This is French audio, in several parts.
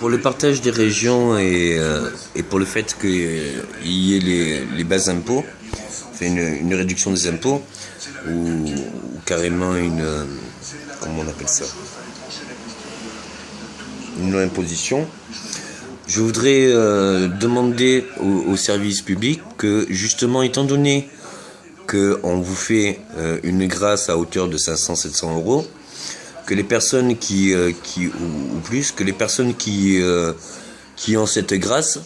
Pour le partage des régions et pour le fait qu'il y ait les bas impôts, enfin une réduction des impôts, ou carrément comment on appelle ça, une non-imposition, je voudrais demander aux services publics que, justement, étant donné qu'on vous fait une grâce à hauteur de 500-700 euros, que les personnes ou plus, que les personnes qui ont cette grâce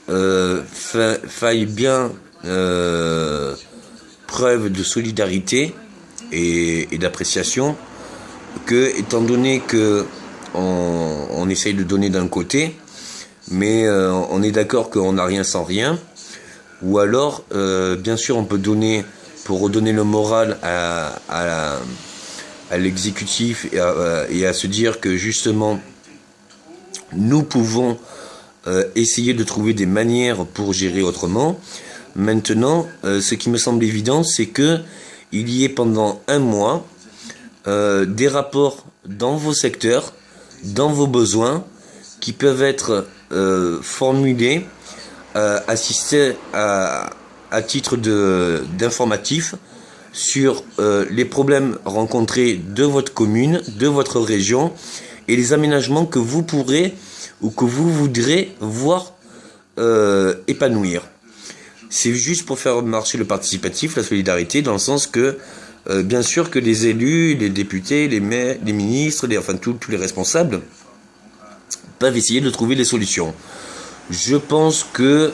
faillent bien preuve de solidarité et d'appréciation, que, étant donné que on essaye de donner d'un côté, mais on est d'accord qu'on n'a rien sans rien, ou alors, bien sûr, on peut donner pour redonner le moral à l'exécutif et à se dire que, justement, nous pouvons essayer de trouver des manières pour gérer autrement. Maintenant, ce qui me semble évident, c'est que il y ait pendant un mois des rapports dans vos secteurs, dans vos besoins, qui peuvent être formulés, assistés à titre d'informatif sur les problèmes rencontrés de votre commune, de votre région, et les aménagements que vous pourrez ou que vous voudrez voir épanouir. C'est juste pour faire marcher le participatif, la solidarité, dans le sens que, bien sûr, que les élus, les députés, les maires, les ministres, tous les responsables peuvent essayer de trouver des solutions. Je pense que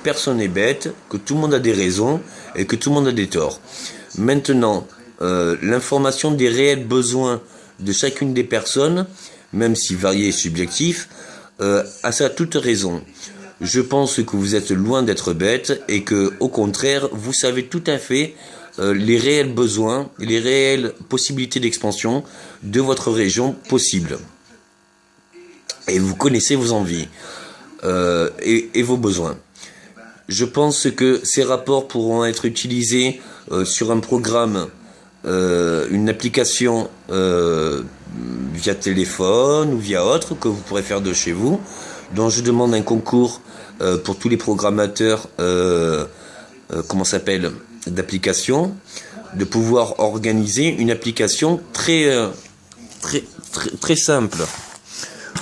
personne n'est bête, que tout le monde a des raisons et que tout le monde a des torts. Maintenant, l'information des réels besoins de chacune des personnes, même si varié et subjectif, a ça toute raison. Je pense que vous êtes loin d'être bête et que, au contraire, vous savez tout à fait les réels besoins, les réelles possibilités d'expansion de votre région possible. Et vous connaissez vos envies et vos besoins. Je pense que ces rapports pourront être utilisés sur un programme, une application via téléphone ou via autre que vous pourrez faire de chez vous, dont je demande un concours pour tous les programmateurs d'applications, de pouvoir organiser une application très simple.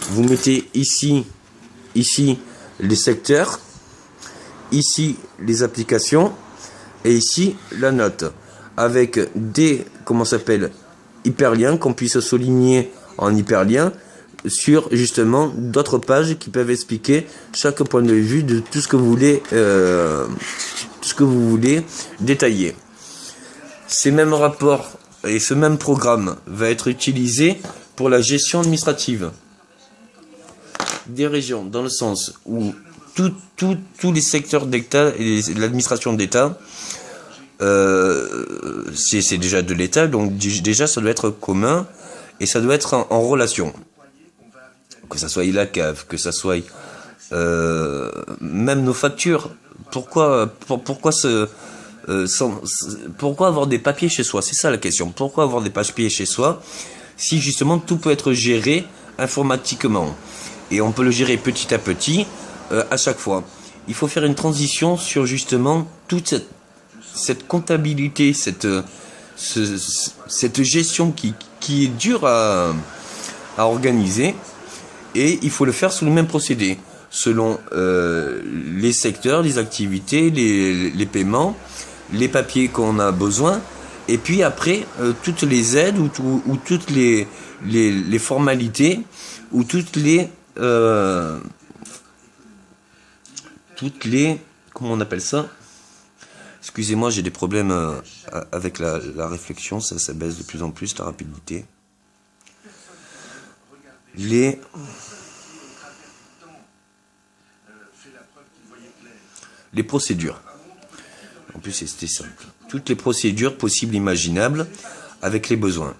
Vous mettez ici les secteurs, ici les applications et ici la note, avec des hyperliens qu'on puisse souligner en hyperlien sur justement d'autres pages qui peuvent expliquer chaque point de vue de tout ce que vous voulez détailler. Ces mêmes rapports et ce même programme va être utilisé pour la gestion administrative des régions, dans le sens où tous les secteurs d'État et l'administration d'État, c'est déjà de l'État, donc déjà ça doit être commun et ça doit être en relation. Que ça soit la CAF, que ça soit même nos factures. Pourquoi avoir des papiers chez soi? C'est ça la question. Pourquoi avoir des papiers chez soi si justement tout peut être géré informatiquement? Et on peut le gérer petit à petit, à chaque fois. Il faut faire une transition sur justement toute cette comptabilité, cette gestion qui est dure à organiser. Et il faut le faire sous le même procédé, selon les secteurs, les activités, les paiements, les papiers qu'on a besoin. Et puis après, toutes les aides ou toutes les formalités ou toutes les comment on appelle ça? Excusez-moi, j'ai des problèmes avec la réflexion, ça baisse de plus en plus la rapidité. Les procédures. En plus, c'était simple. Toutes les procédures possibles, imaginables, avec les besoins.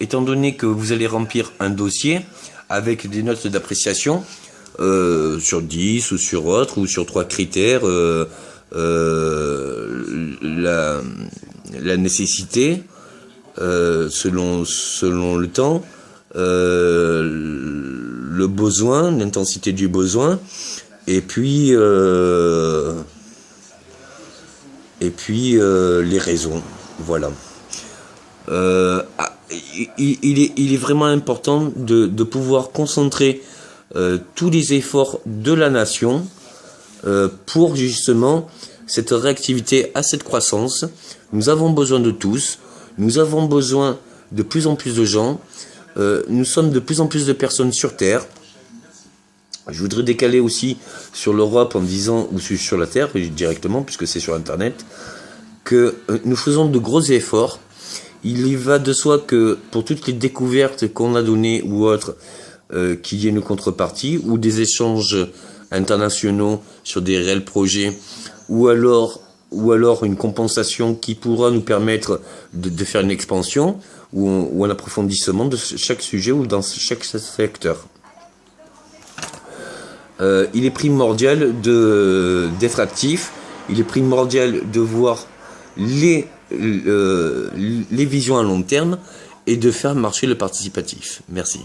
Étant donné que vous allez remplir un dossier avec des notes d'appréciation sur 10 ou sur autre, ou sur 3 critères, la nécessité, selon le temps, le besoin, l'intensité du besoin, et puis les raisons. Voilà. Il est vraiment important de pouvoir concentrer tous les efforts de la nation pour justement cette réactivité à cette croissance. Nous avons besoin de tous, nous avons besoin de plus en plus de gens, nous sommes de plus en plus de personnes sur Terre. Je voudrais décaler aussi sur l'Europe en disant, ou sur la Terre directement, puisque c'est sur Internet, que nous faisons de gros efforts. Il y va de soi que pour toutes les découvertes qu'on a données ou autres, qu'il y ait une contrepartie, ou des échanges internationaux sur des réels projets, ou alors une compensation qui pourra nous permettre de faire une expansion, ou un approfondissement de chaque sujet ou dans chaque secteur. Il est primordial d'être actif, il est primordial de voir les visions à long terme et de faire marcher le participatif. Merci.